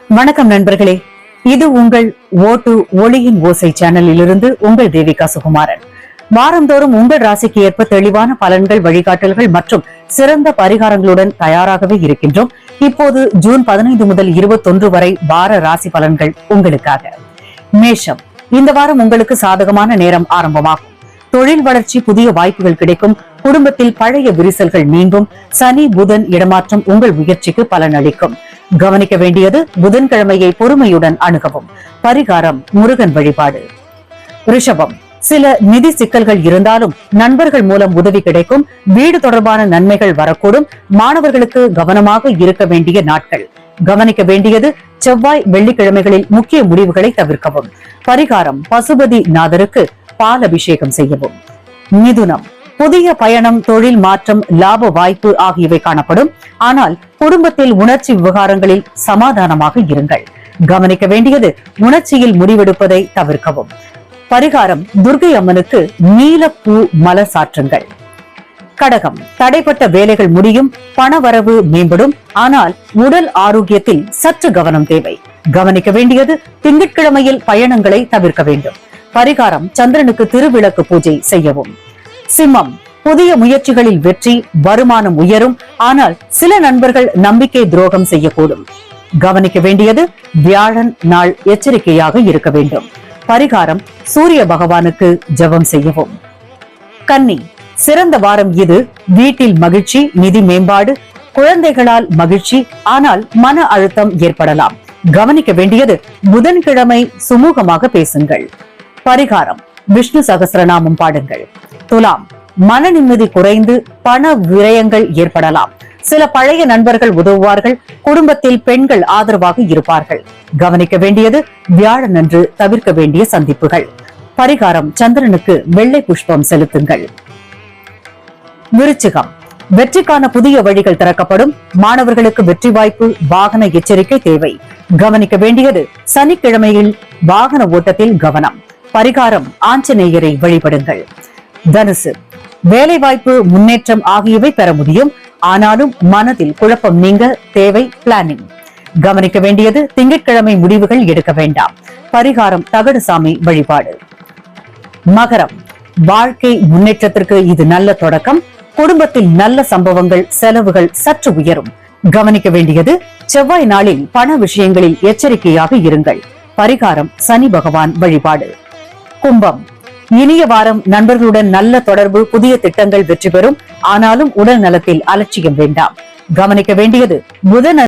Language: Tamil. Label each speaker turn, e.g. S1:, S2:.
S1: வணக்கம் நண்பர்களே, இது உங்கள் ஓட்டு ஒளியின் ஓசை சேனலில் இருந்து உங்கள் தேவிகா சுகுமாரன். வாரந்தோறும் உங்கள் ராசிக்கு ஏற்ப தெளிவான பலன்கள், வழிகாட்டல்கள் மற்றும் சிறந்த பரிகாரங்களுடன் தயாராகவே இருக்கின்றோம். இப்போது ஜூன் 15 முதல் 21 வரை வார ராசி பலன்கள் உங்களுக்காக. மேஷம், இந்த வாரம் உங்களுக்கு சாதகமான நேரம் ஆரம்பமாகும். தொழில் வளர்ச்சி, புதிய வாய்ப்புகள் கிடைக்கும். குடும்பத்தில் பழைய விரிசல்கள் நீங்கும். சனி புதன் இடமாற்றம் உங்கள் முயற்சிக்கு பலனளிக்கும். கவனிக்க வேண்டியது, புதன்கிழமையை பொறுமையுடன் அணுகவும். பரிகாரம் முருகன் வழிபாடு. ரிஷபம், சில நிதி சிக்கல்கள் இருந்தாலும் நண்பர்கள் மூலம் உதவி கிடைக்கும். வீடு தொடர்பான நன்மைகள் வரக்கூடும். மாணவர்களுக்கு கவனமாக இருக்க வேண்டிய நாட்கள். கவனிக்க வேண்டியது, செவ்வாய் வெள்ளிக்கிழமைகளில் முக்கிய முடிவுகளை தவிர்க்கவும். பரிகாரம் பசுபதி நாதருக்கு பால் அபிஷேகம் செய்யவும். மிதுனம், புதிய பயணம், தொழில் மாற்றம், லாப வாய்ப்பு ஆகியவை காணப்படும். ஆனால் குடும்பத்தில் உணர்ச்சி விவகாரங்களில் சமாதானமாக இருங்கள். கவனிக்க வேண்டியது, உணர்ச்சியில் முடிவெடுப்பதை தவிர்க்கவும். பரிகாரம் துர்க்கை அம்மனுக்கு நீலப்பூ மலர் சாற்றுங்கள். கடகம், தடைப்பட்ட வேலைகள் முடியும். பணவரவு மேம்படும். ஆனால் உடல் ஆரோக்கியத்தில் சற்று கவனம் தேவை. கவனிக்க வேண்டியது, திங்கட்கிழமையில் பயணங்களை தவிர்க்க வேண்டும். பரிகாரம் சந்திரனுக்கு திருவிளக்கு பூஜை செய்யவும். சிம்மம், புதிய முயற்சிகளில் வெற்றி, வருமானம் உயரும். ஆனால் சில நண்பர்கள் நம்பிக்கை துரோகம் செய்யக்கூடும். கவனிக்க வேண்டியது, வியாழன் நாள் எச்சரிக்கையாக இருக்க வேண்டும். பரிகாரம் சூரிய பகவானுக்கு ஜெபம் செய்யவும். கன்னி, சிறந்த வாரம் இது. வீட்டில் மகிழ்ச்சி, நிதி மேம்பாடு, குழந்தைகளால் மகிழ்ச்சி. ஆனால் மன அழுத்தம் ஏற்படலாம். கவனிக்க வேண்டியது, புதன்கிழமை சுமூகமாக பேசுங்கள். பரிகாரம் விஷ்ணு சகஸ்ரநாமம் பாடுங்கள். துலாம், மன நிம்மதி குறைந்து பண விரயங்கள் ஏற்படலாம். சில பழைய நண்பர்கள் உதவுவார்கள். குடும்பத்தில் பெண்கள் ஆதரவாக இருப்பார்கள். கவனிக்க வேண்டியது, வியாழனன்று தவிர்க்க வேண்டிய சந்திப்புகள். பரிகாரம் சந்திரனுக்கு வெள்ளை புஷ்பம் செலுத்துங்கள். விருச்சிகம், வெற்றிக்கான புதிய வழிகள் திறக்கப்படும். மாணவர்களுக்கு வெற்றி வாய்ப்பு, வாகன எச்சரிக்கை தேவை. கவனிக்க வேண்டியது, சனிக்கிழமையில் வாகன ஓட்டத்தில் கவனம். பரிகாரம் ஆஞ்சநேயரை வழிபடுங்கள். தனுசு, வேலை வாய்ப்பு, முன்னேற்றம் ஆகியவை பெற முடியும். ஆனாலும் மனதில் குழப்பம் நீங்க தேவை பிளானிங். கவனிக்க வேண்டியது, திங்கட்கிழமை முடிவுகள் எடுக்க வேண்டாம். பரிகாரம் தகடுசாமி வழிபாடு. மகரம், வாழ்க்கை முன்னேற்றத்திற்கு இது நல்ல தொடக்கம். குடும்பத்தில் நல்ல சம்பவங்கள், செலவுகள் சற்று உயரும். கவனிக்க வேண்டியது, செவ்வாய் நாளில் பண விஷயங்களில் எச்சரிக்கையாக இருங்கள். பரிகாரம் சனி பகவான் வழிபாடு. கும்பம், இனிய வாரம். நண்பர்களுடன் நல்ல தொடர்பு, புதிய திட்டங்கள் வெற்றி பெறும். ஆனாலும் உடல் நலத்தில் அலட்சியம் வேண்டாம். கவனிக்க வேண்டியது, புதன்